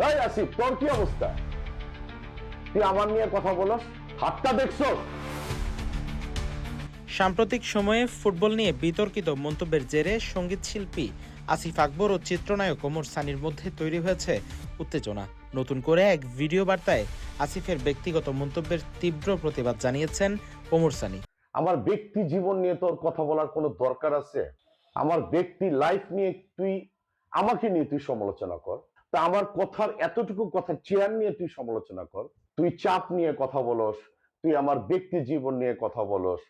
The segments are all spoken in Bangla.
এই আসিফ, তোর কি অবস্থা? তুই আমার নিয়ে কথা বলস, হাতটা দেখছো? সাম্প্রতিক সময়ে ফুটবল নিয়ে বিতর্কিত মন্তব্যের জেরে সঙ্গীত শিল্পী আসিফ আকবর ও চিত্রনায়ক ওমর সানির মধ্যে তৈরি হয়েছে উত্তেজনা। নতুন করে এক ভিডিও বার্তায় আসিফের ব্যক্তিগত মন্তব্যের তীব্র প্রতিবাদ জানিয়েছেন ওমর সানি। আমার ব্যক্তি জীবন নিয়ে তোর কথা বলার কোনো দরকার আছে? আমার ব্যক্তি লাইফ নিয়ে আমাকে নিয়ে তুই সমালোচনা কর, তা আমার কথার এতটুকু কথা চেয়ার নিয়ে তুই সমালোচনা কর। তুই চাপ নিয়ে কথা বলস, তুই আমার ব্যক্তি জীবন নিয়ে কথা বলস,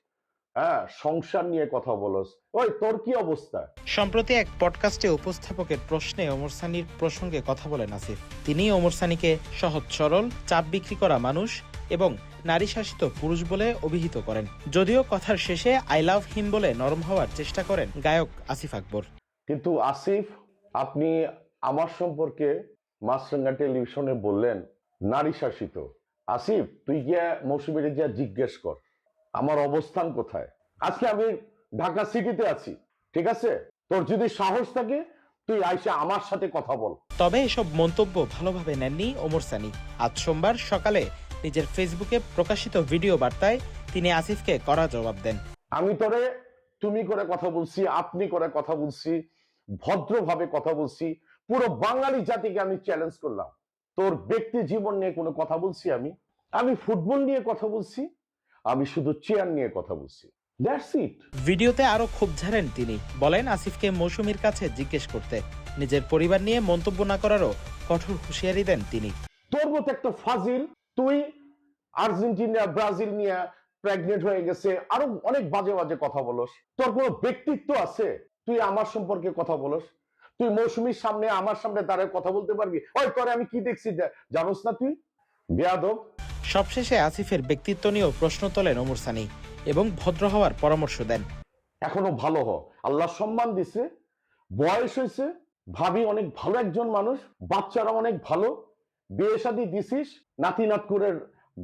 হ্যাঁ, সংসার নিয়ে কথা বলস। ওই তোর কি অবস্থা? সম্প্রতি এক পডকাস্টে উপস্থাপকের প্রশ্নে ওমর সানির প্রসঙ্গে কথা বলেন আসিফ। তিনি ওমর সানিকে সহজ সরল, চাপ বিক্রি করা মানুষ এবং নারী শাসিত পুরুষ বলে অভিহিত করেন। যদিও কথার শেষে আই লাভ হিম বলে নরম হওয়ার চেষ্টা করেন গায়ক আসিফ আকবর। কিন্তু আসিফ, আপনি আমার সম্পর্কে মাছরাঙ্গা টেলিভিশনে বললেন নারী শাসিত। আসিফ, তুই গিয়া মৌসুমীরে গিয়া জিজ্ঞেস কর আমার অবস্থান কোথায়। আজকে আমি ঢাকা সিটিতে আছি, ঠিক আছে? তোর যদি সাহস থাকে তুই আইসা আমার সাথে কথা বল। তবে এসব মন্তব্য ভালোভাবে নেননি ওমর সানি। আজ সোমবার সকালে নিজের ফেসবুকে প্রকাশিত ভিডিও বার্তায় তিনি আসিফকে কড়া জবাব দেন। আমি তোরে তুমি করে কথা বলছি, আপনি করে কথা বলছি, ভদ্রভাবে কথা বলছি। পুরো বাঙালি জাতিকে আমি চ্যালেঞ্জ করলাম। তোর ব্যক্তি জীবন নিয়ে কোনো কথা বলছি? আমি ফুটবল নিয়ে কথা বলছি, আমি শুধু চেয়ার নিয়ে কথা বলছি। That's it. ভিডিওতে আরো ক্ষোভ ঝাড়েন তিনি, বলেন আসিফকে মৌসুমীর কাছে জিজ্ঞেস করতে, নিজের পরিবার নিয়ে মন্তব্য না করারও কঠোর হুঁশিয়ারি দেন তিনি। তোর মতো একটা ফাজিল, তুই আর্জেন্টিনা ব্রাজিল নিয়ে প্রেগনেন্ট হয়ে গেছে, আরো অনেক বাজে বাজে কথা বলস। তোর কোনো ব্যক্তিত্ব আছে? তুই আমার সম্পর্কে কথা বলস? তুই মৌসুমীর সামনে আমার সামনে দাঁড়ায় কথা বলতে পারবি? ওই তোরে আমি কি দেখছি জানোস না তুই? বেয়াদব। সবশেষে আসিফের ব্যক্তিত্ব নিয়েও প্রশ্ন তোলেন ওমর সানি এবং ভদ্র হওয়ার পরামর্শ দেন। এখনো ভালো হ, আল্লাহ সম্মান দিছে, বয়স হয়েছে, ভাবি অনেক ভালো একজন মানুষ, বাচ্চারা অনেক ভালো, বিয়ে শাদী দিছিস, নাতি নাতকুরের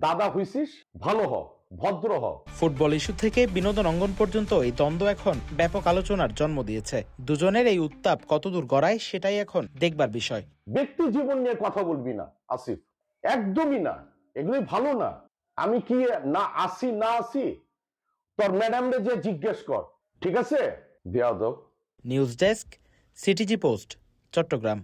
দাদা হইছিস, ভালো হ, ভদ্র হ। ফুটবল ইস্যু থেকে বিনোদন অঙ্গন পর্যন্ত এই দ্বন্দ্ব এখন ব্যাপক আলোচনার জন্ম দিয়েছে। দুজনের এই উত্তাপ কতদূর গড়ায় সেটাই এখন দেখবার বিষয়। ব্যক্তি জীবন নিয়ে কথা বলবি না আসিফ, একদমই না। এগুলি ভালো না। আমি কি না আসি তোর ম্যাডামরে যে জিজ্ঞেস কর, ঠিক আছে? বেয়াদব। News desk, CTG post, Chittagong.